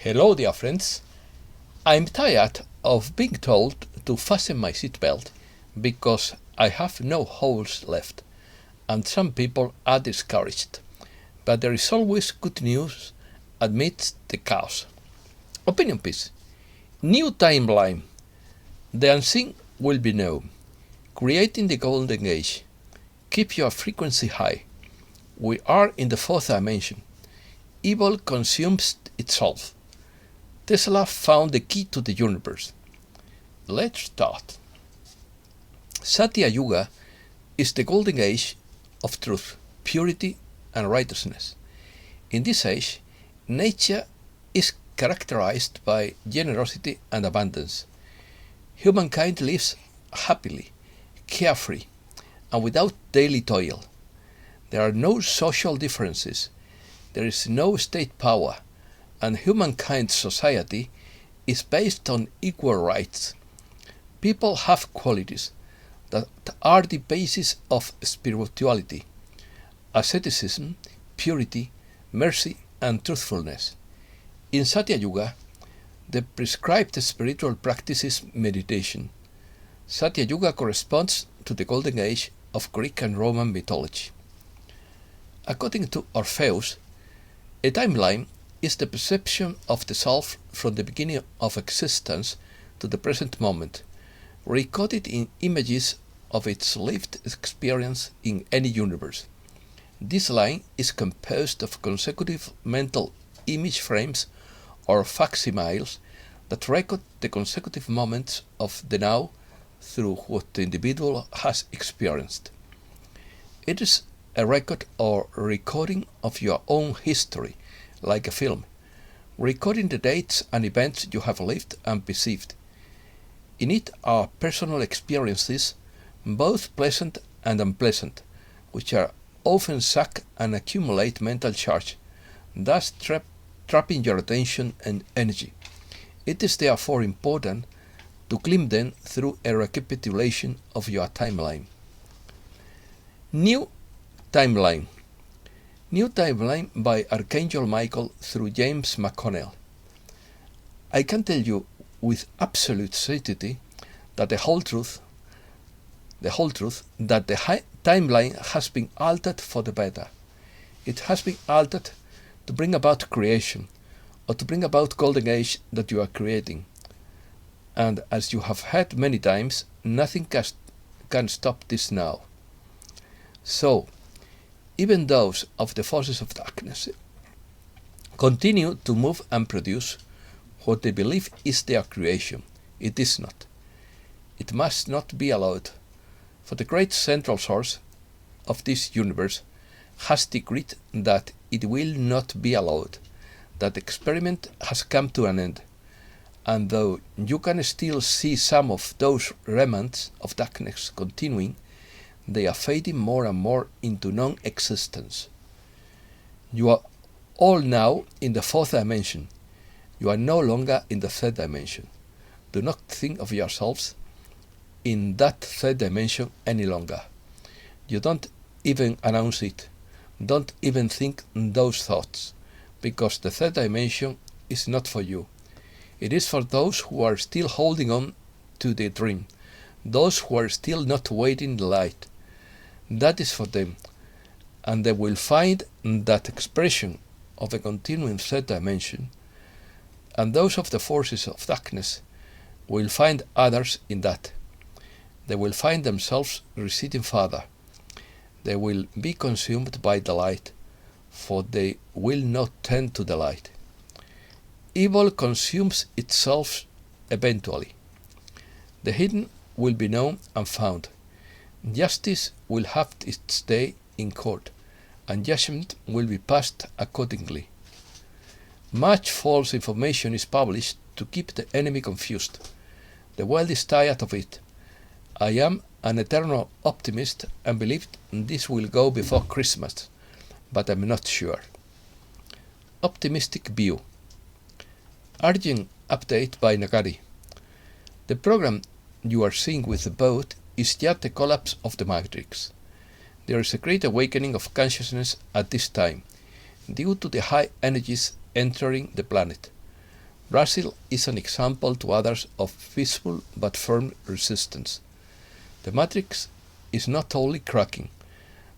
Hello, dear friends. I'm tired of being told to fasten my seatbelt because I have no holes left, and some people are discouraged. But there is always good news amidst the chaos. Opinion piece. New timeline. The unseen will be known. Creating the golden age. Keep your frequency high. We are in the fourth dimension. Evil consumes itself. Tesla found the key to the universe. Let's start. Satya Yuga is the golden age of truth, purity, and righteousness. In this age, nature is characterized by generosity and abundance. Humankind lives happily, carefree, and without daily toil. There are no social differences. There is no state power, and humankind's society is based on equal rights. People have qualities that are the basis of spirituality: asceticism, purity, mercy, and truthfulness. In Satya Yuga, the prescribed spiritual practice is meditation. Satya Yuga corresponds to the golden age of Greek and Roman mythology. According to Orpheus, a timeline is the perception of the self from the beginning of existence to the present moment, recorded in images of its lived experience in any universe. This line is composed of consecutive mental image frames or facsimiles that record the consecutive moments of the now through what the individual has experienced. It is a record or recording of your own history, like a film, recording the dates and events you have lived and perceived. In it are personal experiences, both pleasant and unpleasant, which are often suck and accumulate mental charge, thus trapping your attention and energy. It is therefore important to clean them through a recapitulation of your timeline. New timeline. New timeline by Archangel Michael through James McConnell. I can tell you with absolute certainty that the whole truth that the timeline has been altered for the better. It has been altered to bring about creation, or to bring about golden age that you are creating. And as you have heard many times, nothing can stop this now. So, even those of the forces of darkness continue to move and produce what they believe is their creation. It is not. It must not be allowed, for the great central source of this universe has decreed that it will not be allowed, that the experiment has come to an end, and though you can still see some of those remnants of darkness continuing, they are fading more and more into non-existence. You are all now in the fourth dimension. You are no longer in the third dimension. Do not think of yourselves in that third dimension any longer. You don't even announce it. Don't even think those thoughts, because the third dimension is not for you. It is for those who are still holding on to the dream, those who are still not waiting the light. That is for them, and they will find that expression of a continuing third dimension, and those of the forces of darkness will find others in that. They will find themselves receding farther. They will be consumed by the light, for they will not tend to the light. Evil consumes itself eventually. The hidden will be known and found. Justice will have its day in court, and judgment will be passed accordingly. Much false information is published to keep the enemy confused. The world is tired of it. I am an eternal optimist and believe this will go before Christmas, but I'm not sure. Optimistic view. Urgent update by Nagari. The program you are seeing with the boat is yet the collapse of the matrix. There is a great awakening of consciousness at this time, due to the high energies entering the planet. Brazil is an example to others of peaceful but firm resistance. The matrix is not only cracking,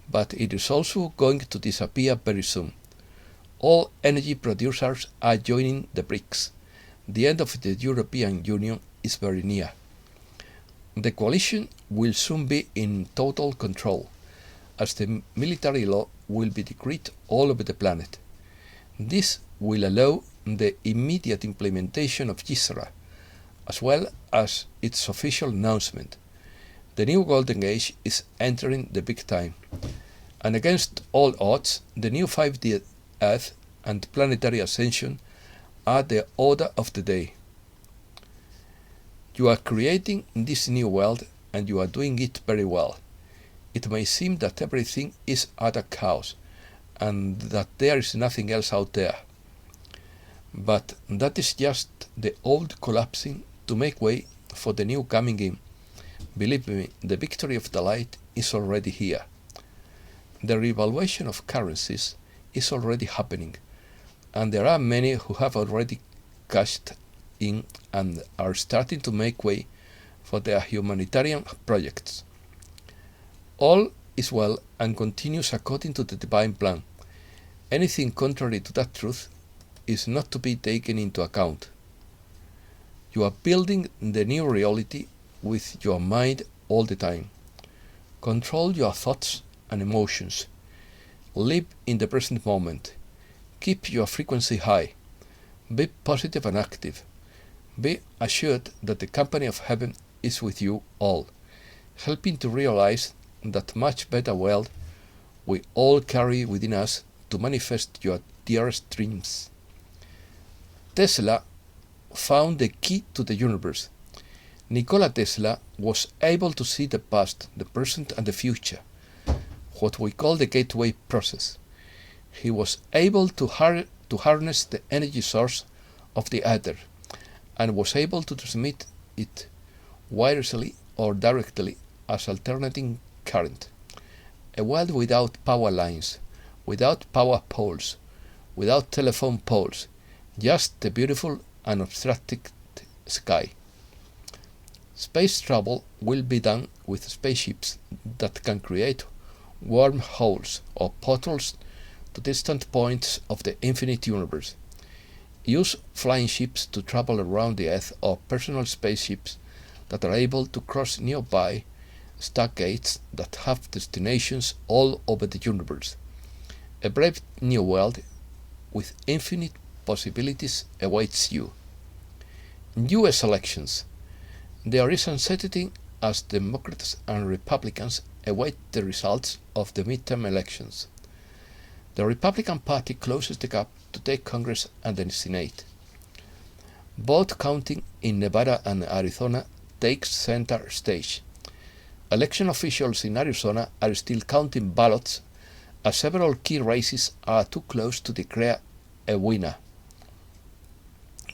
but it is also going to disappear very soon. All energy producers are joining the BRICS. The end of the European Union is very near. The coalition will soon be in total control, as the military law will be decreed all over the planet. This will allow the immediate implementation of GISRA, as well as its official announcement. The new golden age is entering the big time, and against all odds, the new 5D Earth and planetary ascension are the order of the day. You are creating this new world, and you are doing it very well. It may seem that everything is utter chaos, and that there is nothing else out there. But that is just the old collapsing to make way for the new coming in. Believe me, the victory of the light is already here. The revaluation of currencies is already happening, and there are many who have already cashed in and are starting to make way for their humanitarian projects. All is well and continues according to the divine plan. Anything contrary to that truth is not to be taken into account. You are building the new reality with your mind all the time. Control your thoughts and emotions. Live in the present moment. Keep your frequency high. Be positive and active. Be assured that the company of heaven is with you all, helping to realize that much better world we all carry within us to manifest your dearest dreams. Tesla found the key to the universe. Nikola Tesla was able to see the past, the present, and the future, what we call the gateway process. He was able to harness the energy source of the ether, and was able to transmit it wirelessly or directly as alternating current. A world without power lines, without power poles, without telephone poles, just the beautiful and abstracted sky. Space travel will be done with spaceships that can create wormholes or portals to distant points of the infinite universe. Use flying ships to travel around the Earth, or personal spaceships that are able to cross nearby stargates that have destinations all over the universe. A brave new world with infinite possibilities awaits you. US elections. There is uncertainty as Democrats and Republicans await the results of the midterm elections. The Republican Party closes the gap to take Congress and the Senate. Vote counting in Nevada and Arizona takes center stage. Election officials in Arizona are still counting ballots, as several key races are too close to declare a winner.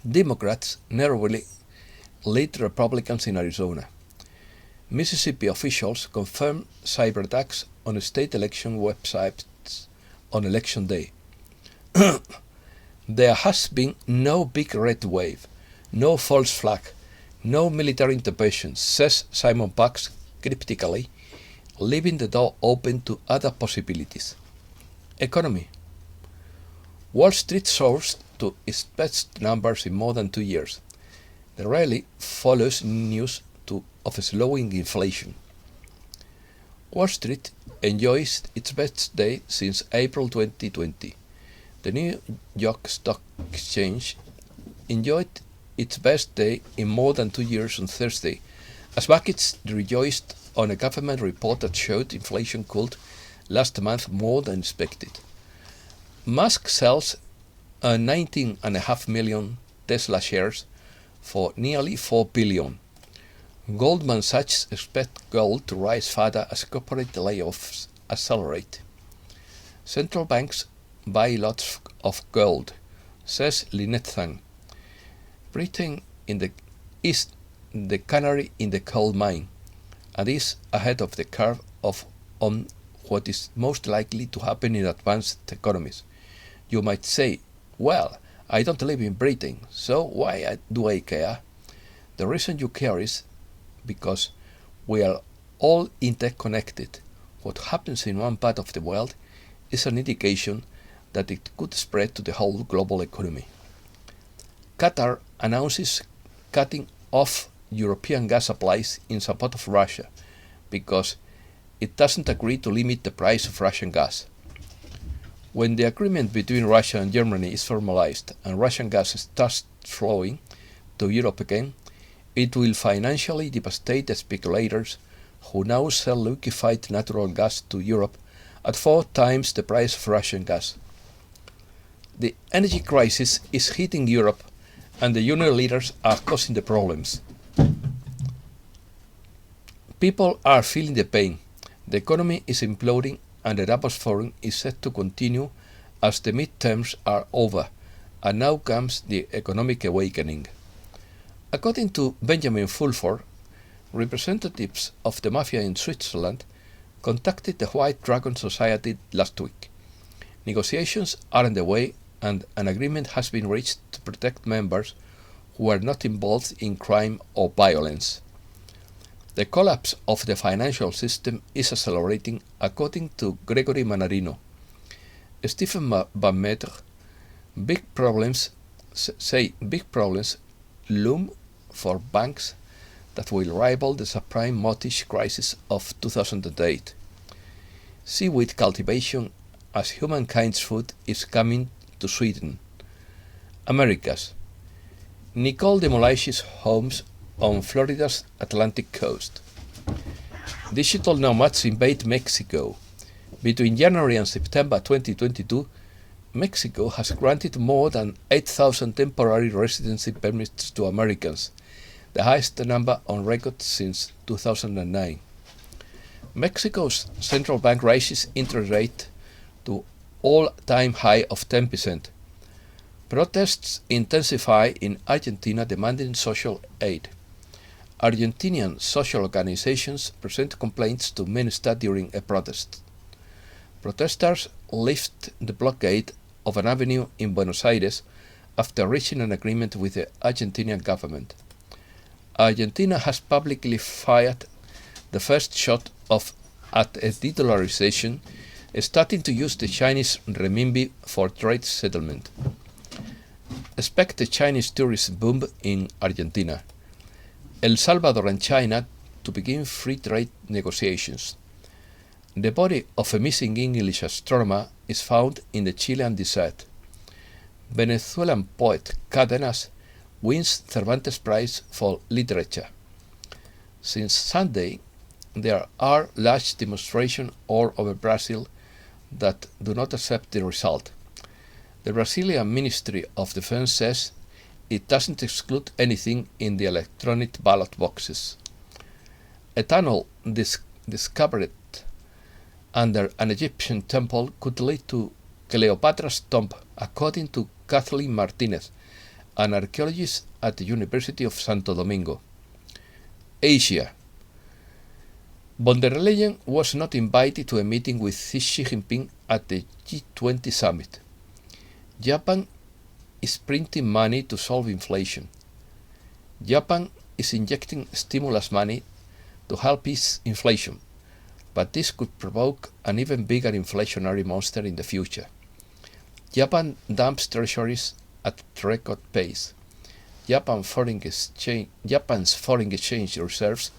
Democrats narrowly lead Republicans in Arizona. Mississippi officials confirm cyber attacks on state election websites on election day. There has been no big red wave, no false flag, no military intervention, says Simon Pax cryptically, leaving the door open to other possibilities. Economy. Wall Street soars to its best numbers in more than 2 years. The rally follows news of slowing inflation. Wall Street enjoys its best day since April 2020. The New York Stock Exchange enjoyed its best day in more than 2 years on Thursday, as markets rejoiced on a government report that showed inflation cooled last month more than expected. Musk sells 19.5 million Tesla shares for nearly $4 billion. Goldman Sachs expects gold to rise further as corporate layoffs accelerate. Central banks buy lots of gold, says Lynette Thang. Britain is the canary in the coal mine, and is ahead of the curve on what is most likely to happen in advanced economies. You might say, well, I don't live in Britain, so why do I care? The reason you care is because we are all interconnected. What happens in one part of the world is an indication that it could spread to the whole global economy. Qatar announces cutting off European gas supplies in support of Russia because it doesn't agree to limit the price of Russian gas. When the agreement between Russia and Germany is formalized and Russian gas starts flowing to Europe again, it will financially devastate the speculators who now sell liquefied natural gas to Europe at 4 times the price of Russian gas. The energy crisis is hitting Europe, and the union leaders are causing the problems. People are feeling the pain. The economy is imploding, and the Davos Forum is set to continue as the midterms are over, and now comes the economic awakening. According to Benjamin Fulford, representatives of the mafia in Switzerland contacted the White Dragon Society last week. Negotiations are underway, and an agreement has been reached to protect members who are not involved in crime or violence. The collapse of the financial system is accelerating, according to Gregory Mannarino. Stephen Van Meter, big problems loom for banks that will rival the subprime mortgage crisis of 2008. Seaweed cultivation as humankind's food is coming to Sweden. Americas. Nicole demolishes homes on Florida's Atlantic coast. Digital nomads invade Mexico. Between January and September 2022, Mexico has granted more than 8,000 temporary residency permits to Americans, the highest number on record since 2009. Mexico's central bank raises interest rate to all-time high of 10%. Protests intensify in Argentina demanding social aid. Argentinian social organizations present complaints to Minister during a protest. Protesters lift the blockade of an avenue in Buenos Aires after reaching an agreement with the Argentinian government. Argentina has publicly fired the first shot at a de-dollarization, starting to use the Chinese renminbi for trade settlement. Expect a Chinese tourist boom in Argentina. El Salvador and China to begin free trade negotiations. The body of a missing English astronomer is found in the Chilean desert. Venezuelan poet Cárdenas wins Cervantes Prize for Literature. Since Sunday, there are large demonstrations all over Brazil that do not accept the result. The Brazilian Ministry of Defense says it doesn't exclude anything in the electronic ballot boxes. A tunnel discovered under an Egyptian temple could lead to Cleopatra's tomb, according to Kathleen Martinez, an archaeologist at the University of Santo Domingo. Asia. Von der Leyen was not invited to a meeting with Xi Jinping at the G20 summit. Japan is printing money to solve inflation. Japan is injecting stimulus money to help ease inflation, but this could provoke an even bigger inflationary monster in the future. Japan dumps treasuries at record pace. Japan's foreign exchange reserves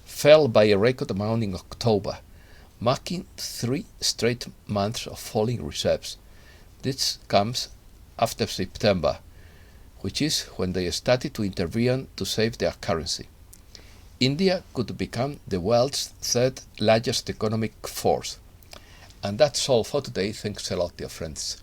fell by a record amount in October, marking 3 straight months of falling reserves. This comes after September, which is when they started to intervene to save their currency. India could become the world's 3rd largest economic force. And that's all for today. Thanks a lot, dear friends.